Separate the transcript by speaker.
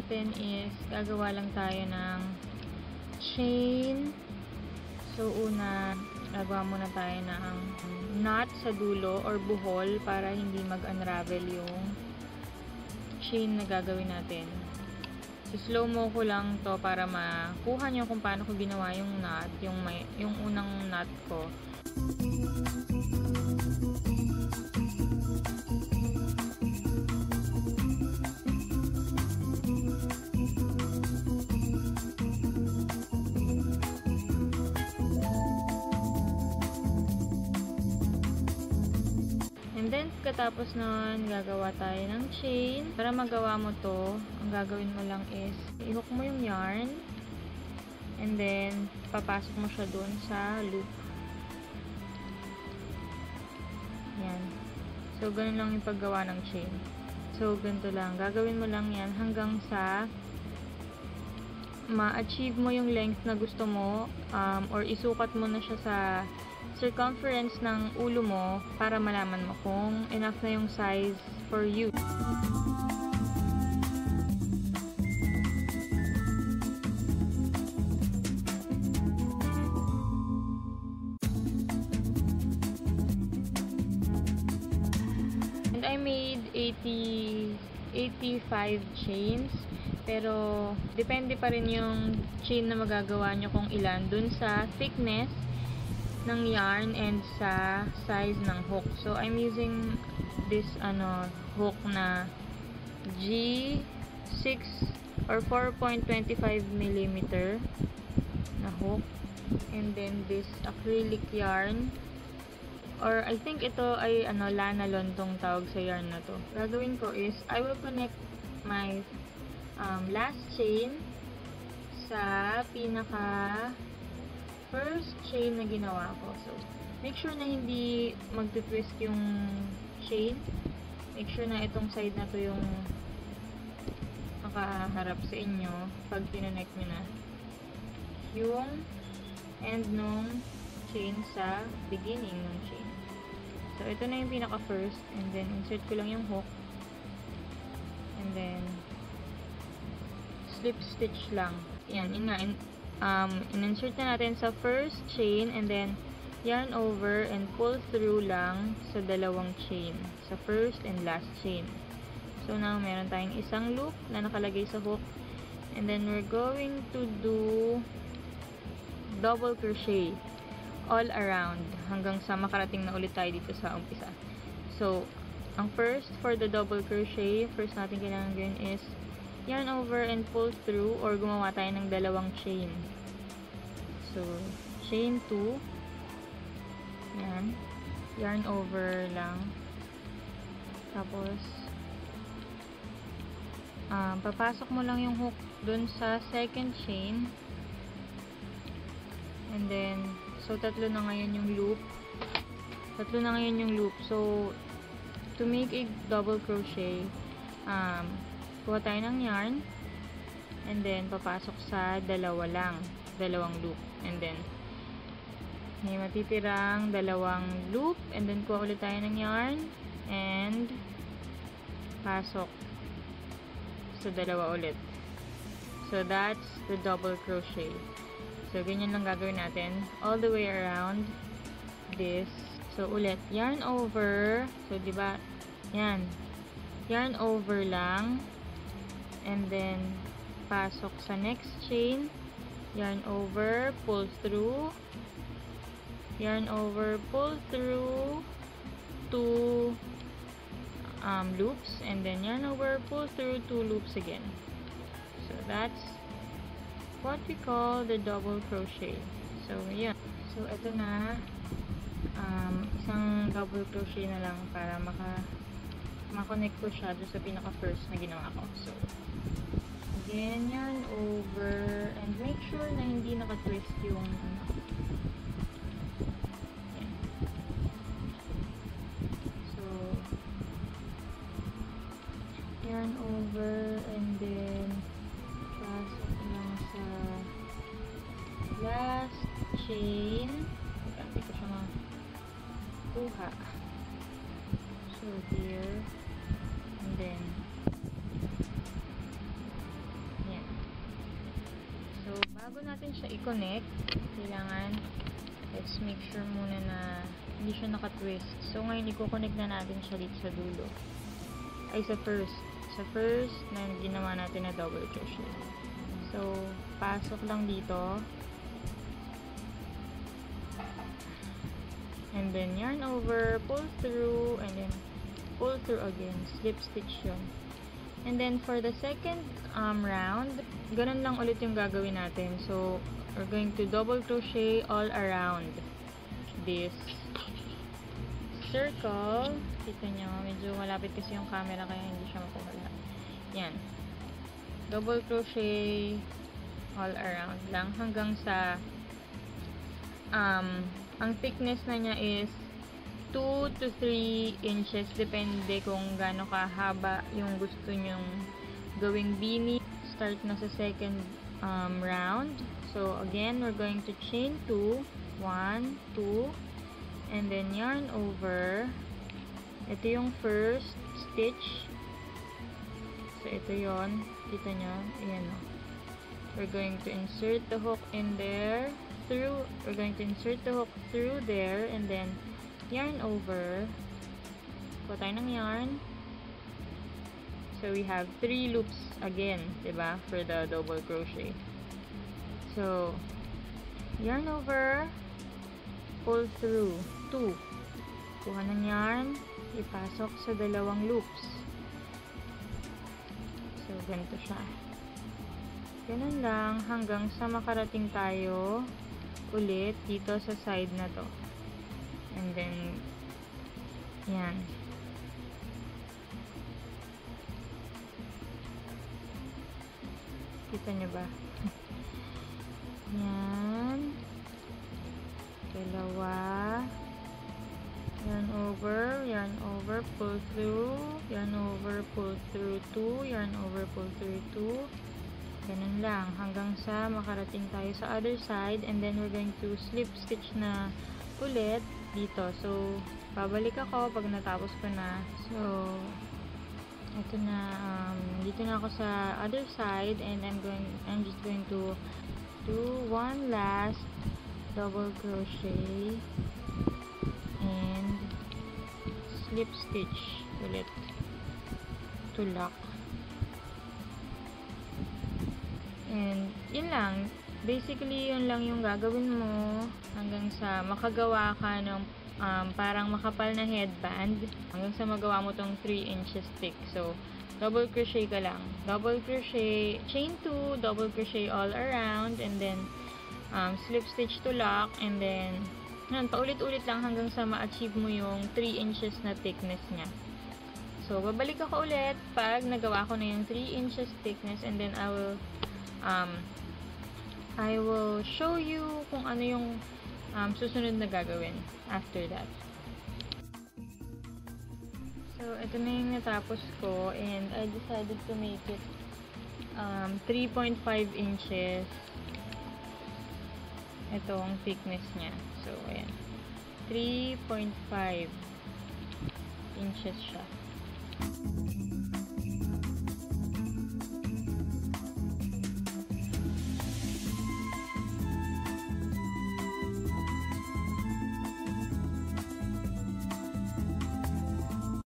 Speaker 1: natin is gagawa lang tayo ng chain. So, una, gagawa muna tayo ng knot sa dulo or buhol para hindi mag-unravel yung chain na gagawin natin. So, slow mo ko lang to para makuha nyo kung paano ko ginawa yung knot, yung unang knot ko. And then, katapos nun, gagawa tayo ng chain. Para magawa mo to, ang gagawin mo lang is, i-hook mo yung yarn. And then, papasok mo siya dun sa loop. Yan. So, ganun lang yung paggawa ng chain. So, ganito lang. Gagawin mo lang yan hanggang sa ma-achieve mo yung length na gusto mo, or isukat mo na siya sa circumference ng ulo mo para malaman mo kung enough na yung size for you. And I made 85 chains, pero depende pa rin yung chain na magagawa nyo kung ilan dun sa thickness ng yarn and sa size ng hook. So, I'm using this hook na G6 or 4.25mm na hook. And then this acrylic yarn, or I think ito ay Lanalon tong tawag sa yarn na to. Gagawin ko is I will connect my last chain sa pinaka first chain na ginawa ko. So, make sure na hindi magtitwist yung chain. Make sure na itong side na to yung makaharap sa inyo pag tinonect nyo na yung end nung chain sa beginning ng chain. So, ito na yung pinaka first, and then insert ko lang yung hook, and then slip stitch lang. Yan, yun nga, in-insert na natin sa first chain, and then yarn over and pull through lang sa dalawang chain, sa first and last chain. So now meron tayong isang loop na nakalagay sa hook, and then we're going to do double crochet all around hanggang sa makarating na ulit tayo dito sa umpisa. So ang first, for the double crochet, first natin kailangan gawin is yarn over and pull through, or gumawa tayo ng dalawang chain. So, chain 2. Yan. Yarn over lang. Tapos, papasok mo lang yung hook dun sa second chain. And then, so tatlo na ngayon yung loop. Tatlo na ngayon yung loop. So, to make a double crochet, kuha tayo ng yarn, and then papasok sa dalawang loop, and then may matitirang dalawang loop, and then kuha ulit tayo ng yarn and pasok sa dalawa ulit. So that's the double crochet. So ganyan lang gagawin natin all the way around this. So ulit, yarn over, so diba yan, yarn over lang, and then pasok sa next chain, yarn over, pull through, yarn over, pull through 2 loops, and then yarn over, pull through 2 loops again. So that's what we call the double crochet. So yeah, so ito na, isang double crochet na lang para makonect ko siya doon sa pinaka first na ginawa ko. So again, yarn over, and make sure na hindi naka-twist yung yan. So yarn over, and then pasok lang sa last chain. Hindi ko siya makuha. So here, and then Bago natin siya i-connect, kailangan let's make sure muna na hindi siya naka-twist. So, ngayon i-connect na natin siya dito sa dulo. Ay, sa first. Sa first na ginawa natin na double crochet. So, pasok lang dito. And then, yarn over, pull through, and then pull through again. Slip stitch yun. And then, for the second round, ganun lang ulit yung gagawin natin. So, we're going to double crochet all around this circle. Kita nyo, medyo malapit kasi yung camera kaya hindi siya makuha. Yan. Double crochet all around lang hanggang sa ang thickness na niya is 2 to 3 inches depende kung gaano kahaba yung gusto nyong gawing beanie. Start na sa second round. So again, we're going to chain 2, 1, 2, and then yarn over. Ito yung first stitch. So ito yon, kita nyo, ayan o. We're going to insert the hook in there, we're going to insert the hook through there, and then yarn over. Kuha tayo ng yarn. So we have 3 loops again, diba, for the double crochet. So yarn over, pull through 2, kuha ng yarn, ipasok sa dalawang loops. So ganito siya. Ganun lang hanggang sa makarating tayo ulit dito sa side na to. And then yan. Kita nyo ba? Yan. Dalawa. Yarn over, pull through, yarn over, pull through 2, yarn over, pull through 2. Ganun lang hanggang sa makarating tayo sa other side, and then we're going to slip stitch na ulit dito. So babalik ako pag natapos ko na. So ito na, dito na ako sa other side, and I'm just going to do one last double crochet and slip stitch ulit to lock. And yun lang, basically yun lang yung gagawin mo hanggang sa makagawa ka ng parang makapal na headband, hanggang sa magawa mo tong 3 inches thick. So double crochet ka lang, double crochet, chain 2, double crochet all around, and then slip stitch to lock, and then yun, paulit-ulit lang hanggang sa ma-achieve mo yung 3 inches na thickness niya. So babalik ako ulit pag nagawa ko na yung 3 inches thickness, and then I will show you kung ano yung susunod na gagawin after that. So ito na yung natapos ko, and I decided to make it 3.5 inches itong thickness niya. So ayan, 3.5 inches siya.